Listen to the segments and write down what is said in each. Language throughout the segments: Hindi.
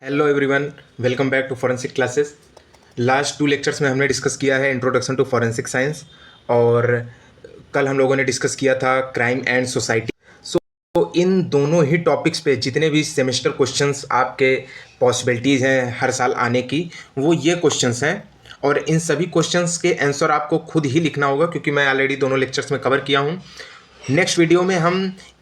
Hello everyone, welcome back to forensic classes. Last 2 lectures में हमने डिस्कस किया है इंट्रोडक्शन टू फॉरेंसिक साइंस और कल हम लोगों ने डिस्कस किया था क्राइम एंड सोसाइटी। सो इन दोनों ही टॉपिक्स पे जितने भी सेमेस्टर क्वेश्चंस आपके पॉसिबिलिटीज़ हैं हर साल आने की, वो ये क्वेश्चंस हैं और इन सभी क्वेश्चंस के आंसर आपको खुद ही लिखना होगा क्योंकि मैं ऑलरेडी दोनों लेक्चर्स में कवर किया हूँ। नेक्स्ट वीडियो में हम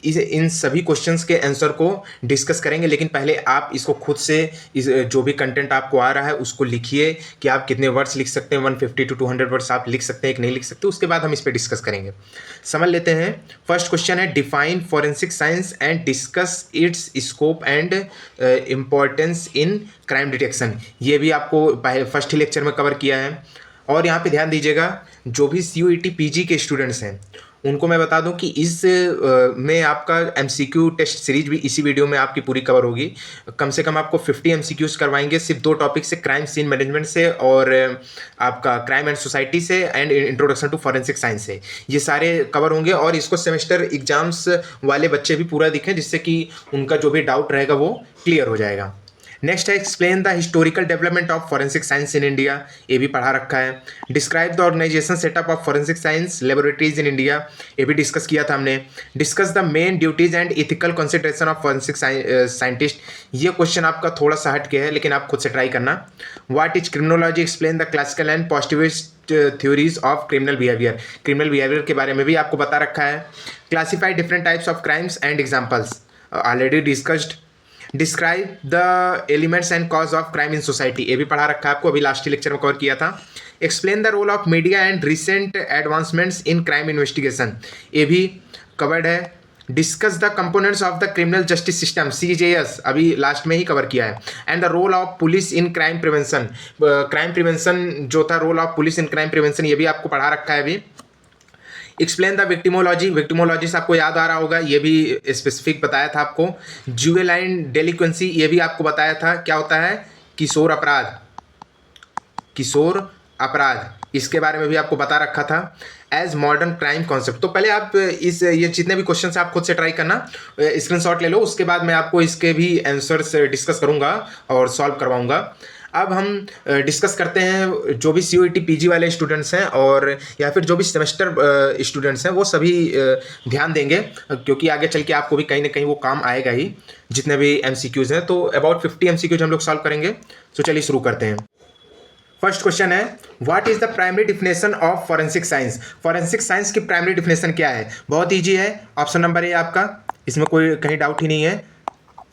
इन सभी क्वेश्चंस के आंसर को डिस्कस करेंगे, लेकिन पहले आप इसको खुद से जो भी कंटेंट आपको आ रहा है उसको लिखिए कि आप कितने वर्ड्स लिख सकते हैं। 150 to 200 वर्ड्स आप लिख सकते हैं कि नहीं लिख सकते, उसके बाद हम इस पर डिस्कस करेंगे। समझ लेते हैं। फर्स्ट क्वेश्चन है define forensic science and discuss it's scope and importance in crime detection. ये भी आपको फर्स्ट ही लेक्चर में कवर किया है। और यहाँ पे ध्यान दीजिएगा, जो भी CUET PG के स्टूडेंट्स हैं उनको मैं बता दूं कि इस में आपका MCQ टेस्ट सीरीज भी इसी वीडियो में आपकी पूरी कवर होगी। कम से कम आपको 50 MCQs करवाएंगे सिर्फ 2 टॉपिक से, क्राइम सीन मैनेजमेंट से और आपका क्राइम एंड सोसाइटी से and introduction to forensic science से। ये सारे कवर होंगे और इसको सेमेस्टर एग्जाम्स वाले बच्चे भी पूरा दिखें जिससे कि उनका जो भी डाउट रहेगा वो क्लियर हो जाएगा। नेक्स्ट है explain the historical development of forensic science in India. ये भी पढ़ा रखा है। Describe the organisation setup of forensic science laboratories in India. ये भी डिस्कस किया था हमने। Discuss the main duties and ethical consideration of forensic scientist. ये क्वेश्चन आपका थोड़ा सा हट के है लेकिन आप खुद से ट्राई करना। What is criminology, explain the classical and positivist theories of criminal behaviour. Criminal behaviour के बारे में भी आपको बता रखा है। Classify different types of crimes and examples, already discussed. Describe the elements and cause of crime in society. ये भी पढ़ा रखा है आपको, अभी लास्ट लेक्चर में कवर किया था। Explain the role of media and recent advancements in crime investigation. ये भी कवर्ड है। Discuss the components of the criminal justice system CJS, अभी लास्ट में ही कवर किया है। And the role of police in crime prevention. Crime prevention जो था, role of police in crime prevention, ये भी आपको पढ़ा रखा है अभी। Explain the victimology. विक्टिमोलॉजी से आपको याद आ रहा होगा, ये भी स्पेसिफिक बताया था आपको। जुवेनाइल डेलिक्वेंसी, ये भी आपको बताया था क्या होता है, किशोर अपराध। किशोर अपराध इसके बारे में भी आपको बता रखा था। As modern crime concept. तो पहले आप ये जितने भी क्वेश्चन आप खुद से ट्राई करना, स्क्रीनशॉट ले लो, उसके बाद मैं आपको इसके भी आंसर्स डिस्कस करूंगा और सॉल्व करवाऊंगा। अब हम डिस्कस करते हैं जो भी CUET PG वाले स्टूडेंट्स हैं और या फिर जो भी सेमेस्टर स्टूडेंट्स हैं वो सभी ध्यान देंगे क्योंकि आगे चल के आपको भी कहीं ना कहीं वो काम आएगा ही, जितने भी MCQs हैं। तो अबाउट 50 MCQs हम लोग सॉल्व करेंगे। तो चलिए शुरू करते हैं। फर्स्ट क्वेश्चन है what is the primary definition of forensic science. Forensic science की प्राइमरी डिफिनेशन क्या है? बहुत ईजी है, ऑप्शन नंबर ए आपका, इसमें कोई कहीं डाउट ही नहीं है।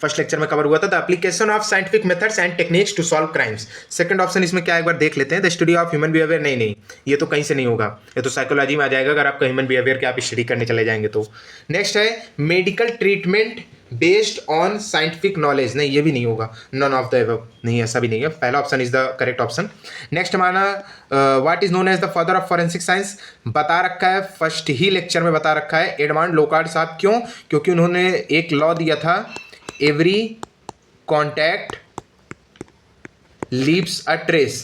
फर्स्ट लेक्चर में कवर हुआ था, the application of scientific methods and techniques to solve crimes. Second option इसमें क्या है एक बार देख लेते हैं, the study of human behaviour. नहीं, ये तो कहीं से नहीं होगा, ये तो साइकोलॉजी में आ जाएगा अगर आपका ह्यूमन बिहेवियर के आप स्टडी करने चले जाएंगे तो। नेक्स्ट है medical treatment based on scientific knowledge. नहीं, ये भी नहीं होगा, नन ऑफ द एबव, नहीं ऐसा भी नहीं है। पहला option is the correct option. Next हमारा what is known as the father of forensic science. बता रखा है, फर्स्ट ही लेक्चर में बता रखा है, एडमंड लोकार्ड साहब। क्यों? क्योंकि उन्होंने एक लॉ दिया था, every contact leaves a trace.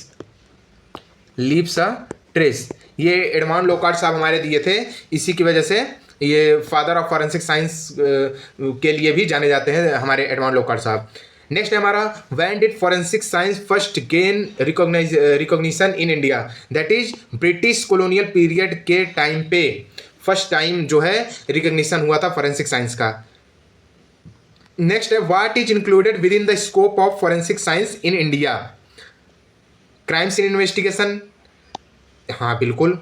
Leaves a trace, ये एडमंड लोकार्ड साहब हमारे दिए थे, इसी की वजह से ये फादर ऑफ फॉरेंसिक साइंस के लिए भी जाने जाते हैं हमारे एडमंड लोकार्ड साहब। नेक्स्ट है हमारा when did forensic science first gain recognition in India. That is British colonial period के टाइम पे फर्स्ट टाइम जो है रिकॉग्निशन हुआ था फॉरेंसिक साइंस का। नेक्स्ट है what is included within the scope of forensic science in India. Crime scene investigation, हाँ बिल्कुल।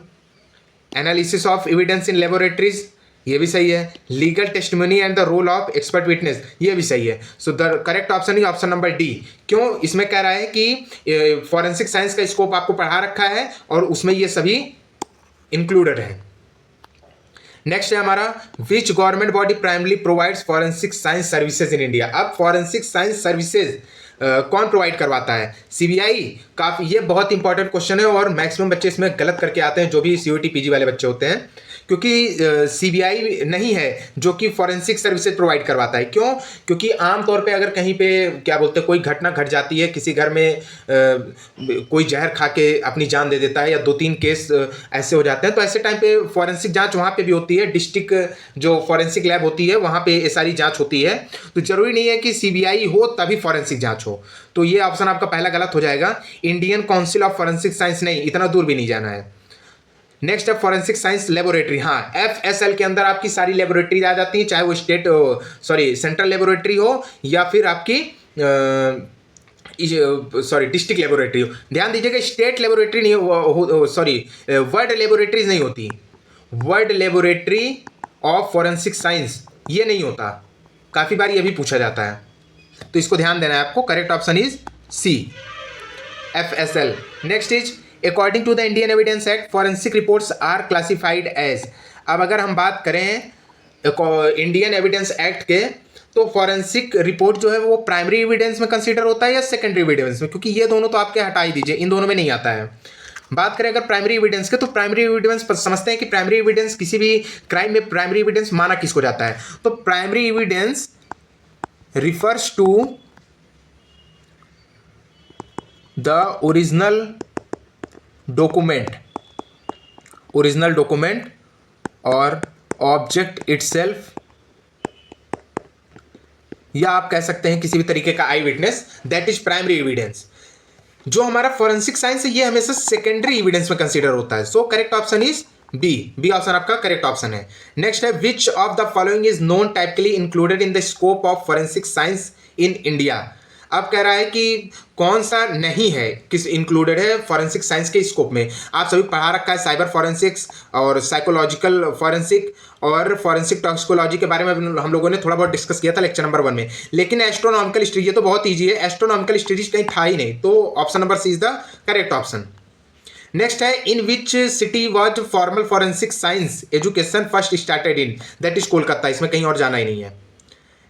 Analysis of evidence in laboratories, ये भी सही है। Legal testimony and the role of expert witness, ये भी सही है। So the correct option is option number D. क्यों? इसमें कह रहा है कि फॉरेंसिक साइंस का स्कोप आपको पढ़ा रखा है और उसमें ये सभी इंक्लूडेड है। नेक्स्ट है हमारा which government body primary provides forensic science services in India. अब फॉरेंसिक साइंस सर्विसेज कौन प्रोवाइड करवाता है? CBI। काफ़ी, ये बहुत इंपॉर्टेंट क्वेश्चन है और मैक्सिमम बच्चे इसमें गलत करके आते हैं, जो भी CUET PG वाले बच्चे होते हैं, क्योंकि CBI नहीं है जो कि फॉरेंसिक सर्विसेज प्रोवाइड करवाता है। क्यों? क्योंकि आमतौर पे अगर कहीं पे क्या बोलते हैं कोई घटना घट जाती है, किसी घर में कोई जहर खा के अपनी जान दे देता है या 2-3 केस ऐसे हो जाते हैं, तो ऐसे टाइम पे फॉरेंसिक जांच वहाँ पे भी होती है। डिस्ट्रिक्ट जो फॉरेंसिक लैब होती है वहाँ पे ये सारी जाँच होती है। तो जरूरी नहीं है कि CBI हो तभी फॉरेंसिक जाँच हो। जांच हो। तो ये ऑप्शन आपका पहला गलत हो जाएगा। Indian council of forensic science नहीं, इतना दूर भी नहीं जाना है। नेक्स्ट है फॉरेंसिक साइंस लेबोरेटरी। हाँ, FSL के अंदर आपकी सारी लेबोरेटरी आ जाती हैं, चाहे वो सेंट्रल लेबोरेटरी हो या फिर आपकी डिस्ट्रिक्ट लेबोरेटरी हो। ध्यान दीजिएगा, स्टेट लेबोरेटरी नहीं वर्ल्ड लेबोरेटरीज नहीं होती। World laboratory of forensic science ये नहीं होता, काफ़ी बार ये भी पूछा जाता है, तो इसको ध्यान देना है आपको। Correct option is C, FSL। Next is according to the Indian Evidence Act forensic reports are classified as. अब अगर हम बात करें इंडियन एविडेंस एक्ट के, तो फॉरेंसिक रिपोर्ट जो है वो प्राइमरी एविडेंस में कंसीडर होता है या सेकेंडरी एविडेंस में, क्योंकि ये दोनों तो आपके हटा ही दीजिए, इन दोनों में नहीं आता है। बात करें अगर प्राइमरी एविडेंस के, तो प्राइमरी एविडेंस समझते हैं कि प्राइमरी एविडेंस किसी भी क्राइम में प्राइमरी एविडेंस माना किसको जाता है, तो primary evidence refers to the original document और ऑब्जेक्ट इटसेल्फ, या आप कह सकते हैं किसी भी तरीके का eyewitness, that is primary evidence. जो हमारा फॉरेंसिक साइंस है ये हमेशा सेकेंडरी एविडेंस में कंसीडर होता है। So correct option is B option आपका करेक्ट ऑप्शन है। नेक्स्ट है which of the following is non typically included in the scope of forensic science in India. अब कह रहा है कि कौन सा नहीं है, किस इंक्लूडेड है फॉरेंसिक साइंस के स्कोप में। आप सभी पढ़ा रखा है साइबर फॉरेंसिक्स और साइकोलॉजिकल फॉरेंसिक और फॉरेंसिक टॉक्सिकोलॉजी के बारे में हम लोगों ने थोड़ा बहुत डिस्कस किया था लेक्चर नंबर 1 में। लेकिन एस्ट्रोनॉमिकल स्टडीज, ये तो बहुत ईजी है, एस्ट्रोनॉमिकल स्टडीज कहीं था ही नहीं, तो option number C is the correct option. Next है in which city was formal forensic science education first started in, that is Kolkata, इसमें कहीं और जाना ही नहीं है।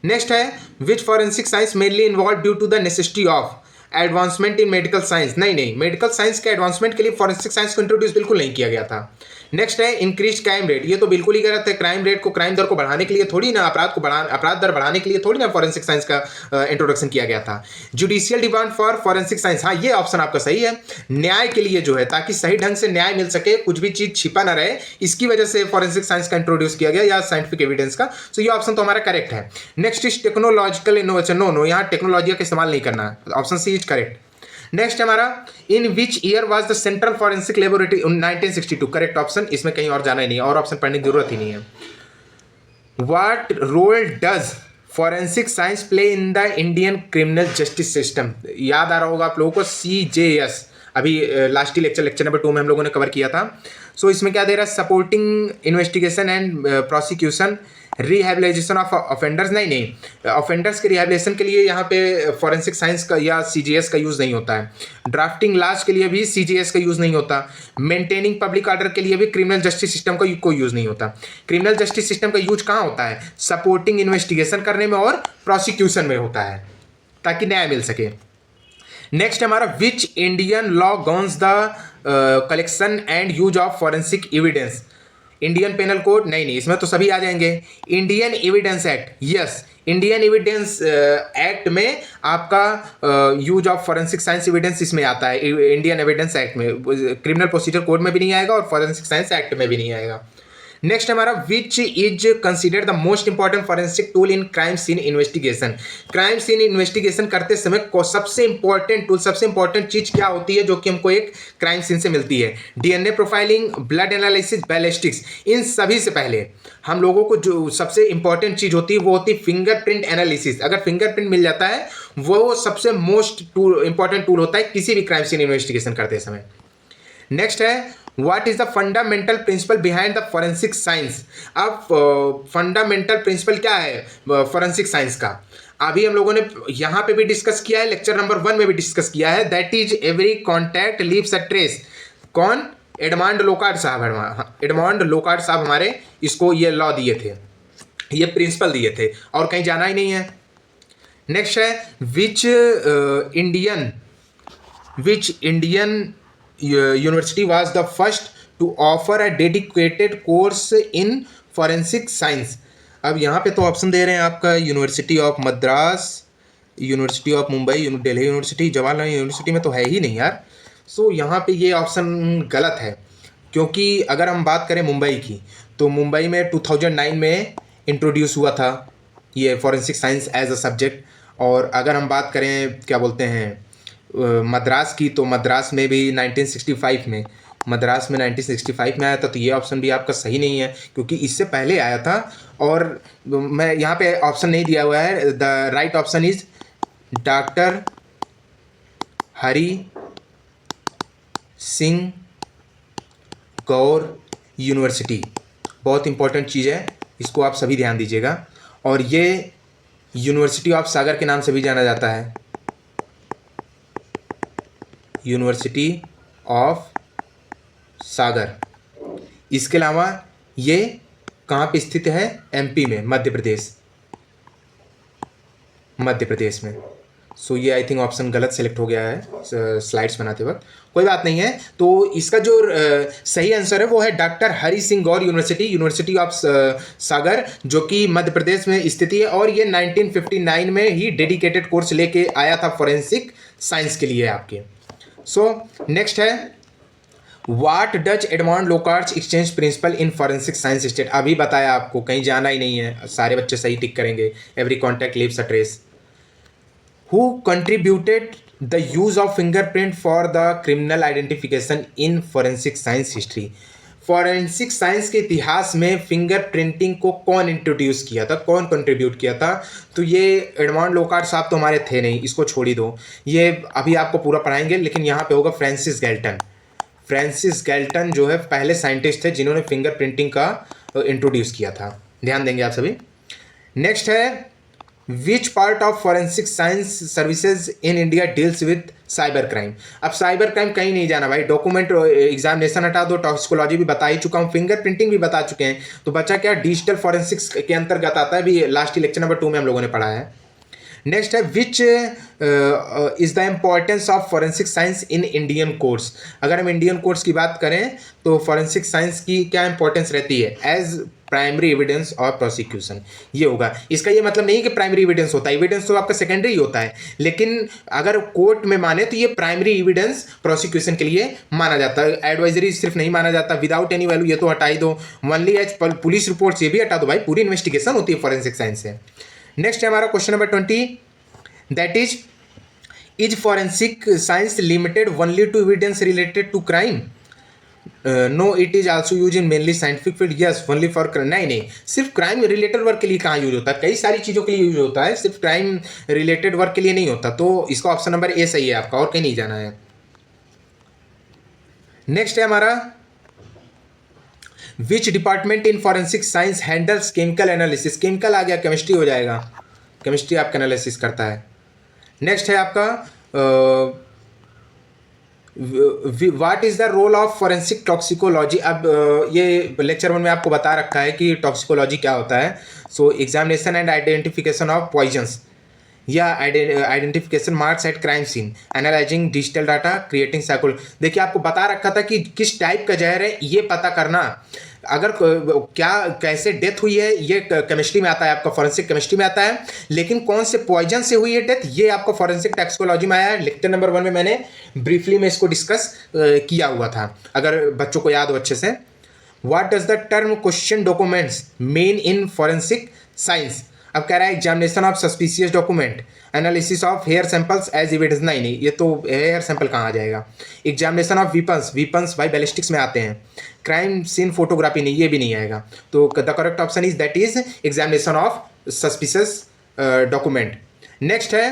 नेक्स्ट है which forensic science mainly involve due to the necessity of advancement in medical science. नहीं, मेडिकल साइंस के एडवांसमेंट के लिए फॉरेंसिक साइंस को इंट्रोड्यूस बिल्कुल नहीं किया गया था। नेक्स्ट है इंक्रीज क्राइम रेट, ये तो बिल्कुल ही गलत है। क्राइम रेट को, क्राइम दर को बढ़ाने के लिए थोड़ी ना, अपराध दर बढ़ाने के लिए थोड़ी ना फॉरेंसिक साइंस का इंट्रोडक्शन किया गया था। Judicial demand for forensic science, हाँ ये ऑप्शन आपका सही है, न्याय के लिए जो है, ताकि सही ढंग से न्याय मिल सके, कुछ भी चीज छिपा ना रहे, इसकी वजह से फॉरेंसिक साइंस का इंट्रोड्यूस किया गया या साइंटिफिक एविडेंस का। सो ये ऑप्शन तो हमारा करेक्ट है। Next is technological innovation, no यहाँ टेक्नोलॉजी का इस्तेमाल नहीं करना है, option C is correct. Next हमारा in which year was the central forensic laboratory, 1962, correct option, इसमें कहीं और जाना ही नहीं, और ऑप्शन पढ़ने की जरूरत ही नहीं है। What role does forensic science play in the Indian criminal justice system, याद आ रहा होगा आप लोगों को, CJS, अभी लास्ट ही लेक्चर नंबर 2 में हम लोगों ने कवर किया था। सो इसमें क्या दे रहा है, supporting investigation and prosecution, rehabilitation of offenders, नहीं ऑफेंडर्स के रिहेबिलिटेशन के लिए यहाँ पे फॉरेंसिक साइंस का या CJS का यूज़ नहीं होता है। ड्राफ्टिंग लॉज के लिए भी CJS का यूज़ नहीं होता। मेंटेनिंग पब्लिक ऑर्डर के लिए भी क्रिमिनल जस्टिस सिस्टम का कोई यूज़ नहीं होता। क्रिमिनल जस्टिस सिस्टम का यूज कहाँ होता है, सपोर्टिंग इन्वेस्टिगेशन करने में और प्रोसिक्यूशन में होता है, ताकि न्याय मिल सके। नेक्स्ट हमारा which Indian law governs the collection and use of forensic evidence, Indian Penal Code, नहीं इसमें तो सभी आ जाएंगे। Indian Evidence Act, yes, Indian Evidence Act में आपका use of forensic science evidence इसमें आता है, इंडियन एविडेंस एक्ट में, क्रिमिनल प्रोसीजर कोड में भी नहीं आएगा और फॉरेंसिक साइंस एक्ट में भी नहीं आएगा। नेक्स्ट हमारा which is considered the most important forensic tool in crime scene investigation, crime scene investigation करते समय सबसे इंपॉर्टेंट टूल, सबसे इंपॉर्टेंट चीज क्या होती है जो कि हमको एक क्राइम सीन से मिलती है, DNA profiling, blood analysis, ballistics. इन सभी से पहले हम लोगों को जो सबसे इंपॉर्टेंट चीज होती है वो होती है फिंगरप्रिंट एनालिसिस। अगर फिंगरप्रिंट मिल जाता है वो सबसे मोस्ट इंपॉर्टेंट टूल होता है किसी भी क्राइम सीन इन्वेस्टिगेशन करते समय। नेक्स्ट है what is the fundamental principle behind the forensic science. अब फंडामेंटल प्रिंसिपल क्या है फॉरेंसिक साइंस का, अभी हम लोगों ने यहाँ पे भी डिस्कस किया है, लेक्चर नंबर 1 में भी डिस्कस किया है, that is every contact leaves a trace. कौन, एडमंड लोकार्ड साहब, एडमंड लोकार्ड साहब हमारे इसको ये लॉ दिए थे, ये प्रिंसिपल दिए थे, और कहीं जाना ही नहीं है। नेक्स्ट है which Indian university was the first to offer a dedicated course in forensic science। अब यहाँ पे तो ऑप्शन दे रहे हैं आपका university of Madras, university of Mumbai, Delhi university, Jawaharlal university में तो है ही नहीं यार। सो यहाँ पे ये ऑप्शन गलत है, क्योंकि अगर हम बात करें मुंबई की, तो मुंबई में 2009 में इंट्रोड्यूस हुआ था ये forensic science as a subject, और अगर हम बात करें क्या बोलते हैं मद्रास की, तो मद्रास में भी 1965 में, मद्रास में 1965 में आया था। तो ये ऑप्शन भी आपका सही नहीं है क्योंकि इससे पहले आया था। और मैं यहाँ पे ऑप्शन नहीं दिया हुआ है। The right option is doctor Hari Singh Gaur university. बहुत इंपॉर्टेंट चीज़ है, इसको आप सभी ध्यान दीजिएगा। और ये यूनिवर्सिटी ऑफ सागर के नाम से भी जाना जाता है, यूनिवर्सिटी ऑफ सागर। इसके अलावा ये कहाँ पे स्थित है? एमपी में, मध्य प्रदेश में। सो ये आई थिंक ऑप्शन गलत सेलेक्ट हो गया है स्लाइड्स बनाते वक्त, कोई बात नहीं है। तो इसका जो सही आंसर है वो है doctor Hari Singh Gaur university of Sagar, जो कि मध्य प्रदेश में स्थित है। और ये 1959 में ही डेडिकेटेड कोर्स लेके आया था फॉरेंसिक साइंस के लिए आपके। सो नेक्स्ट है what does Edmond Locard's exchange principle in forensic science state. अभी बताया आपको, कहीं जाना ही नहीं है, सारे बच्चे सही टिक करेंगे। Every contact leaves a trace. Who contributed the use of fingerprint for the criminal identification in forensic science history? Forensic science के इतिहास में फिंगरप्रिंटिंग को कौन इंट्रोड्यूस किया था, कौन कंट्रीब्यूट किया था? तो ये एडमॉन्ड लोकार्ट साहब तो हमारे थे नहीं, इसको छोड़ ही दो, ये अभी आपको पूरा पढ़ाएंगे। लेकिन यहाँ पे होगा फ्रांसिस गैल्टन। फ्रांसिस गैल्टन जो है पहले साइंटिस्ट थे जिन्होंने फिंगरप्रिंटिंग का इंट्रोड्यूस किया था। ध्यान देंगे आप सभी। नेक्स्ट है which part of forensic science services in India deals with cyber crime. अब साइबर क्राइम कहीं नहीं जाना भाई, डॉक्यूमेंट एग्जामिनेशन हटा दो, टॉक्सिकोलॉजी भी बता ही चुका हूँ, फिंगरप्रिंटिंग भी बता चुके हैं। तो बच्चा क्या डिजिटल फॉरेंसिक्स के अंतर्गत आता है, भी लास्ट लेक्चर नंबर 2 में हम लोगों ने पढ़ा है। नेक्स्ट है which is the importance of forensic science in Indian courts. अगर हम इंडियन कोर्ट्स की बात करें तो फॉरेंसिक साइंस की क्या इंपॉर्टेंस रहती है? एज प्राइमरी एविडेंस और प्रोसिक्यूशन, ये होगा। इसका ये मतलब नहीं कि प्राइमरी एविडेंस होता है, एविडेंस तो आपका सेकेंडरी होता है, लेकिन अगर कोर्ट में माने तो ये प्राइमरी एविडेंस प्रोसिक्यूशन के लिए माना जाता है। एडवाइजरी सिर्फ नहीं माना जाता, विदाउट एनी वैल्यू ये तो हटा ही दो, ओनली एज पुलिस रिपोर्ट्स ये भी हटा दो भाई, पूरी इन्वेस्टिगेशन होती है फॉरेंसिक साइंस से। नेक्स्ट है हमारा question number 20, that is forensic science limited only to evidence related to crime? No it is also use in mainly scientific field. Yes only for नहीं, सिर्फ क्राइम रिलेटेड वर्क के लिए कहाँ यूज होता है, कई सारी चीज़ों के लिए यूज होता है, सिर्फ क्राइम रिलेटेड वर्क के लिए नहीं होता। तो इसका ऑप्शन नंबर ए सही है आपका, और कहीं नहीं जाना है। नेक्स्ट है हमारा which department in forensic science handles chemical analysis. Chemical आ गया, केमिस्ट्री हो जाएगा, केमिस्ट्री आपका एनालिसिस करता है। नेक्स्ट है आपका what is the role of forensic toxicology. अब ये लेक्चर 1 में आपको बता रखा है कि टॉक्सिकोलॉजी क्या होता है। So examination and identification of poisons या identification marks at crime scene, analysing digital data, creating साइकोल। देखिए आपको बता रखा था कि किस टाइप का जहर है ये पता करना, अगर क्या कैसे डेथ हुई है ये केमिस्ट्री में आता है, आपका फॉरेंसिक केमिस्ट्री में आता है। लेकिन कौन से पॉइजन से हुई है डेथ ये आपको फॉरेंसिक टॉक्सिकोलॉजी में आया है। लेक्चर नंबर 1 में मैंने ब्रीफली में इसको डिस्कस किया हुआ था, अगर बच्चों को याद हो अच्छे से। What does the term question documents mean in forensic science. अब कह रहा है examination of suspicious document, analysis of hair samples as evidence. नहीं, ये तो हेयर सैंपल कहाँ आ जाएगा। एग्जामिनेशन ऑफ वीपन्स भाई बैलिस्टिक्स में आते हैं। क्राइम सीन फोटोग्राफी नहीं, ये भी नहीं आएगा। तो the correct option is that is examination of suspicious document. Next है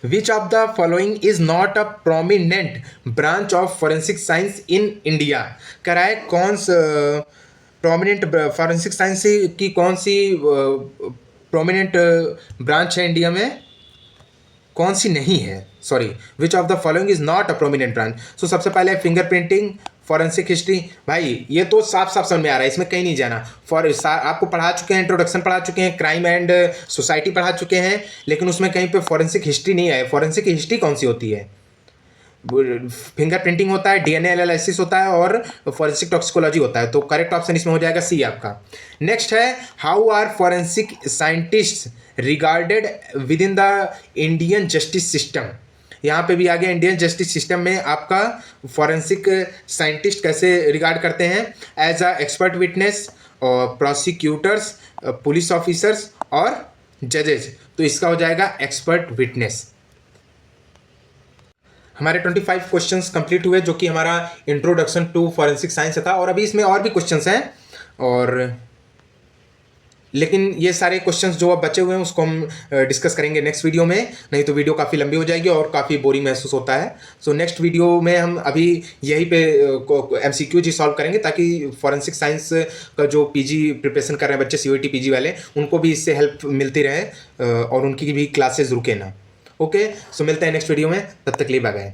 which of the following is not a prominent branch of forensic science in India. कह रहा है कौन सा प्रोमिनेंट फॉरेंसिक साइंस की कौन सी प्रोमिनेंट ब्रांच है इंडिया में, कौन सी नहीं है, sorry, which of the following is not a prominent branch. So सबसे पहले फिंगरप्रिंटिंग, फॉरेंसिक हिस्ट्री। भाई ये तो साफ साफ समझ में आ रहा है, इसमें कहीं नहीं जाना। आपको पढ़ा चुके हैं, इंट्रोडक्शन पढ़ा चुके हैं, क्राइम एंड सोसाइटी पढ़ा चुके हैं, लेकिन उसमें कहीं पे फॉरेंसिक हिस्ट्री नहीं है। फॉरेंसिक हिस्ट्री कौन सी होती है? फिंगरप्रिंटिंग होता है, डीएनए एनालिसिस होता है और फॉरेंसिक टॉक्सिकोलॉजी होता है। तो करेक्ट ऑप्शन इसमें हो जाएगा सी आपका। नेक्स्ट है how are forensic scientist regarded within the Indian justice system. यहाँ पे भी आ गया इंडियन जस्टिस सिस्टम में आपका फॉरेंसिक साइंटिस्ट कैसे रिगार्ड करते हैं, एज अ एक्सपर्ट विटनेस और प्रोसिक्यूटर्स, पुलिस ऑफिसर्स और जजेज, तो इसका हो जाएगा एक्सपर्ट विटनेस। हमारे 25 क्वेश्चंस कंप्लीट हुए जो कि हमारा इंट्रोडक्शन टू फॉरेंसिक साइंस था, और अभी इसमें और भी क्वेश्चंस हैं, और लेकिन ये सारे क्वेश्चंस जो अब बचे हुए हैं उसको हम डिस्कस करेंगे नेक्स्ट वीडियो में, नहीं तो वीडियो काफ़ी लंबी हो जाएगी और काफ़ी बोरिंग महसूस होता है। सो नेक्स्ट वीडियो में हम अभी यहीं पे MCQs ही सॉल्व करेंगे, ताकि फॉरेंसिक साइंस का जो पीजी प्रिपरेशन कर रहे हैं बच्चे, COET पीजी वाले, उनको भी इससे हेल्प मिलती रहे और उनकी भी क्लासेस रुके ना। ओके, सो मिलते हैं नेक्स्ट वीडियो में, तब तक के लिए बाय बाय।